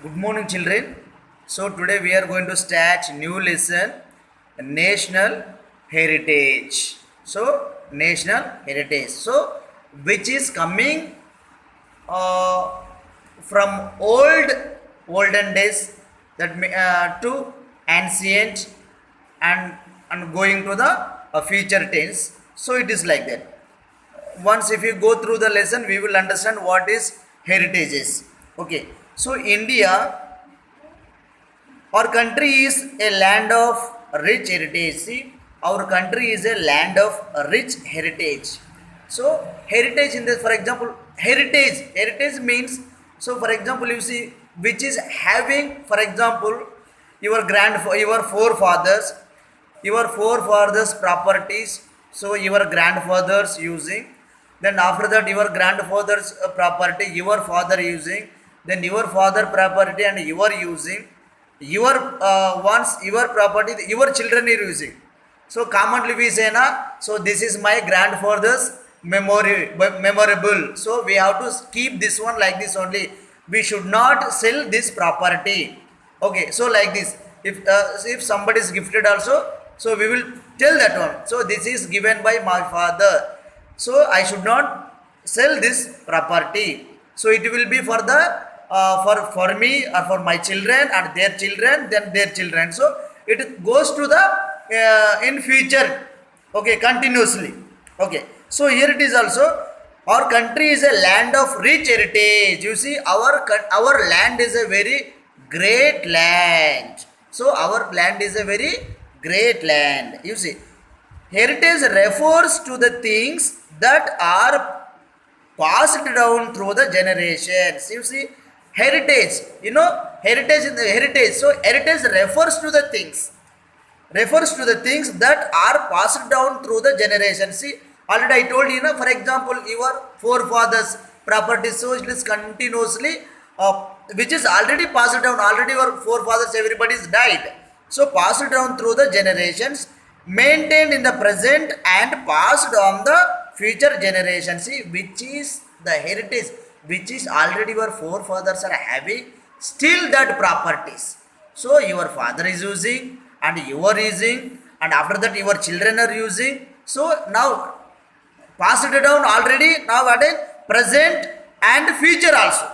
Good morning, children. So today we are going to start new lesson, national heritage. National heritage. Which is coming uh, from olden days to ancient and going to the future tense. So it is like that. Once if you go through the lesson, we will understand what is heritages. Okay. So India, our country is a land of rich heritage. See, our country is a land of rich heritage. So, heritage in this, for example, heritage means, so for example, you see, which is having, for example, your forefathers properties, so your grandfathers using, then after that your grandfather's property, your father using, then your father property and you are using, your once your property your children are using. So commonly we say na, so this is my grandfather's memorable, so we have to keep this one like this only. We should not sell this property. Okay, so like this, if somebody is gifted also, so we will tell that one, so this is given by my father, so I should not sell this property. So it will be for the for me or for my children and their children, then their children. So it goes to the in future. Okay, continuously. Okay, so here it is also, our country is a land of rich heritage. You see, our land is a very great land. So our land is a very great land. You see, heritage refers to the things that are passed down through the generations. You see, heritage, heritage in the heritage. So heritage refers to the things that are passed down through the generations. See, already I told you, for example, your forefathers property, so it is continuously which is already passed down. Already your forefathers, everybody is died, so passed down through the generations, maintained in the present and passed on the future generations. See, which is the heritage which is already your forefathers are having, still that properties, so your father is using and you are using, and after that your children are using. So now passed it down already, now at a present and future also.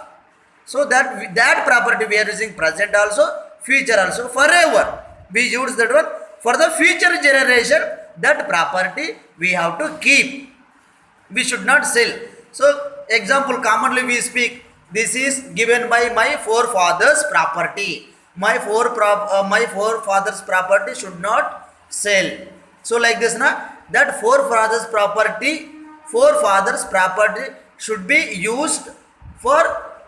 So that property we are using present also, future also, forever we use that one. For the future generation, that property we have to keep, we should not sell. So example, commonly we speak, this is given by my forefathers property, my forefathers property should not sell. So like this na, that forefathers property should be used for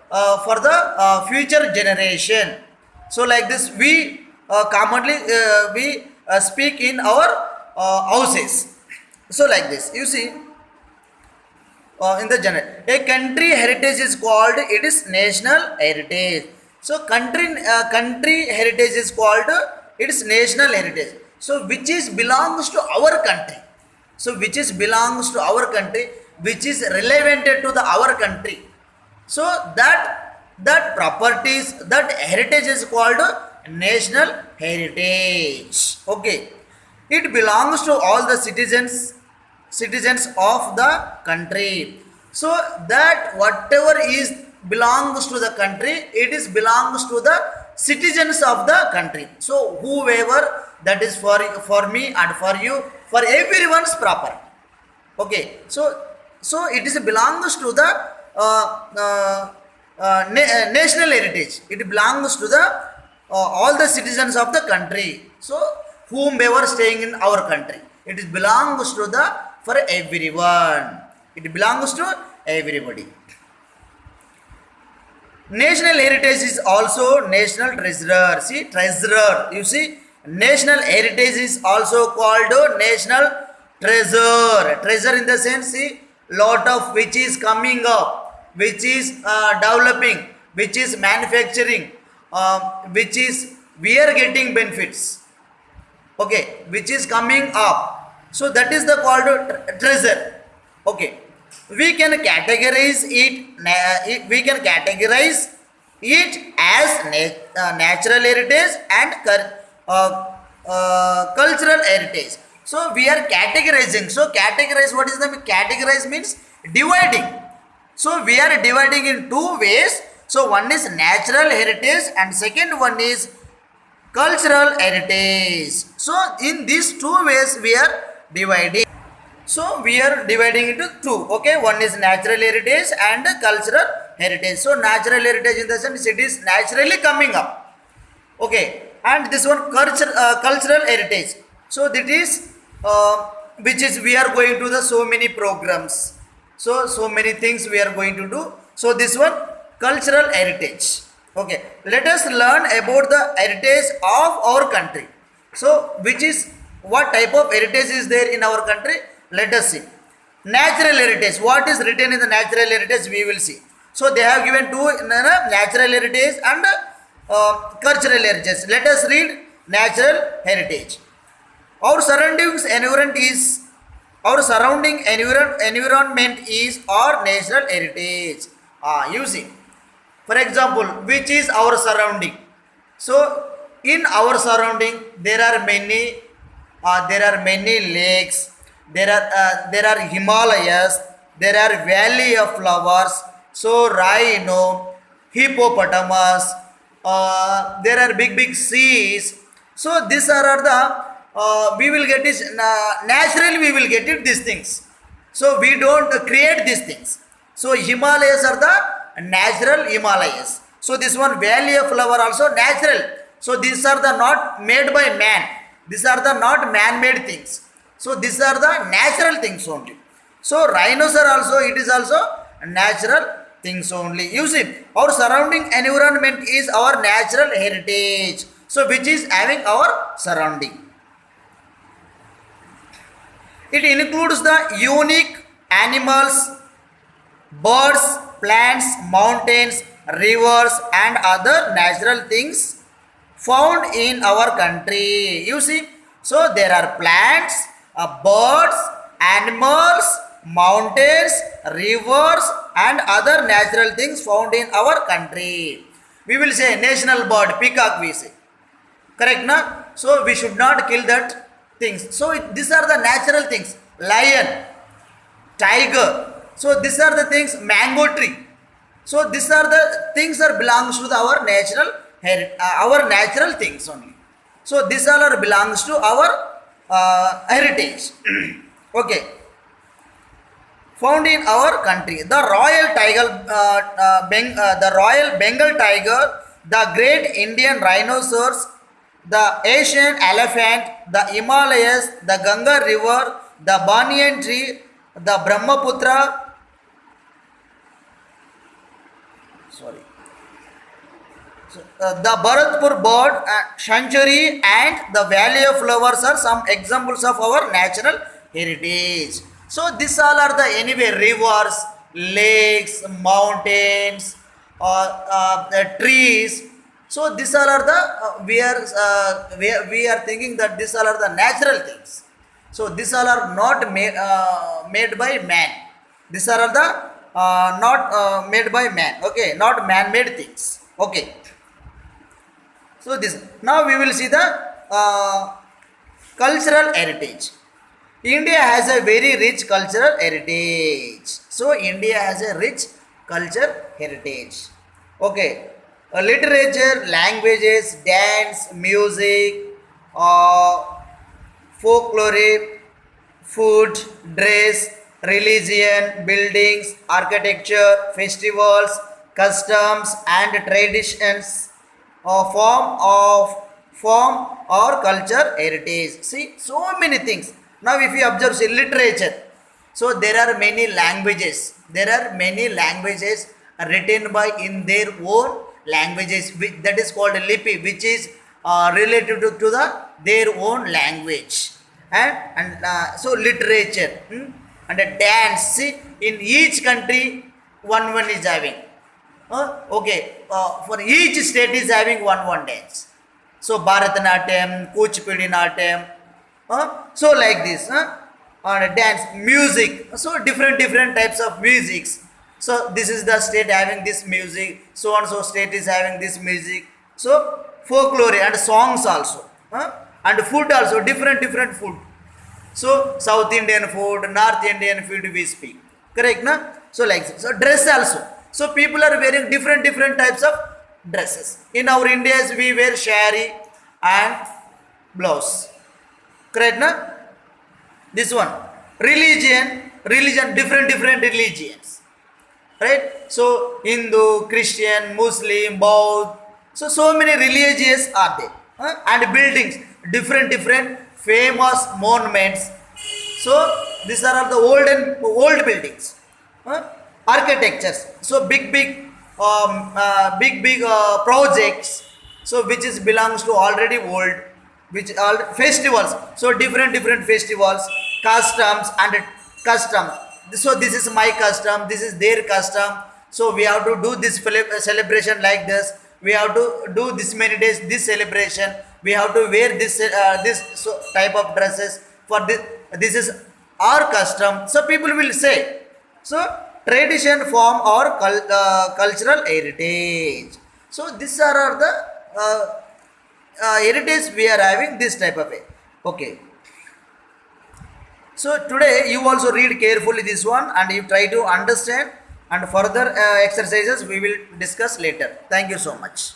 the future generation. So like this we commonly we speak in our houses. So like this, you see, in the general, a country heritage is called, it is national heritage. So country heritage is called, it is national heritage. So which is belongs to our country. So which is belongs to our country, which is relevant to the our country. So that properties, that heritage is called national heritage. Okay, it belongs to all the citizens of the country. So that whatever is belongs to the country, it is belongs to the citizens of the country. So whoever, that is for me and for you, for everyone's property. Okay, so it is belongs to the national heritage. It belongs to the all the citizens of the country. So whomever staying in our country, it is belongs to the for everyone. It belongs to everybody. National heritage is also national treasurer. See, treasurer. You see, national heritage is also called national treasure. Treasure in the sense, see, lot of which is coming up, which is developing, which is manufacturing, which is we are getting benefits. Okay, which is coming up. So that is the called treasure. Okay, we can categorize it as natural heritage and cultural heritage. So we are categorizing. So categorize, what is the categorize means dividing. So we are dividing in two ways. So one is natural heritage and second one is cultural heritage. So in these two ways we are dividing. So we are dividing into two. Okay, one is natural heritage and cultural heritage. So natural heritage in the sense it is naturally coming up. Okay, and this one cultural heritage. So that is which is we are going to the so many programs. So many things we are going to do. So this one cultural heritage. Okay, let us learn about the heritage of our country. So which is what type of heritage is there in our country? Let us see. Natural heritage. What is written in the natural heritage? We will see. So they have given two natural heritage and cultural heritage. Let us read natural heritage. Our surroundings environment is environment is our natural heritage. You see. For example, which is our surrounding? So in our surrounding there are many lakes, there are Himalayas, there are valley of flowers, so rhino, hippopotamus, there are big seas. So these are the we will get this naturally we will get it these things. So we don't create these things. So Himalayas are the natural Himalayas. So this one valley of flower also natural. So these are the not made by man. These are the not man-made things. So these are the natural things only. So rhinos are also, it is also natural things only. You see, our surrounding environment is our natural heritage. So which is having our surrounding. It includes the unique animals, birds, plants, mountains, rivers and other natural things found in our country. You see, so there are plants, birds, animals, mountains, rivers and other natural things found in our country. We will say national bird, peacock we say. Correct, na? So we should not kill that things. So these are the natural things. Lion, tiger. So these are the things, mango tree. So these are the things that belongs to our natural things only. So this all are belongs to our heritage. Okay. Found in our country. The Royal Tiger, the Royal Bengal tiger, the Great Indian rhinoceros, the Asian elephant, the Himalayas, the Ganga river, the banyan tree, the Brahmaputra. Sorry. The Bharatpur bird sanctuary and the Valley of Flowers are some examples of our natural heritage. So these all are the anyway rivers, lakes, mountains, trees. So these all are the we are thinking that these all are the natural things. So these all are not made by man. These are all the not made by man. Okay, not man-made things. Okay. So this now we will see the cultural heritage. India has a very rich cultural heritage. So India has a rich culture heritage. Okay, literature, languages, dance, music, folklore, food, dress, religion, buildings, architecture, festivals, customs and traditions form or culture heritage. See, so many things. Now if you observe, see, literature, so there are many languages. There are many languages written by in their own languages, that is called lipi, which is related to their own language. And so literature and a dance. See, in each country one is having. Okay, for each state is having one dance. So Bharatanatyam, Kuchipudi Natyam, so like this, on dance, music. So different types of musics. So this is the state having this music. So and so state is having this music. So folklore and songs also, and food also, different food. So South Indian food, North Indian food we speak, correct na? So like this. So dress also, so people are wearing different types of dresses. In our Indians we wear shari and blouse, correct na? This one, religion, different religions, right? So Hindu, Christian, Muslim, Buddha, so many religions are there, and buildings, different famous monuments. So these are all the old buildings, architectures, so big projects, so which is belongs to already old, which all festivals, so different festivals, customs. So this is my custom, this is their custom, so we have to do this celebration like this, we have to do this many days this celebration, we have to wear this so type of dresses for this is our custom, so people will say. So tradition form our cultural heritage. So these are the heritage we are having, this type of way. Okay, so today you also read carefully this one and you try to understand, and further exercises we will discuss later. Thank you so much.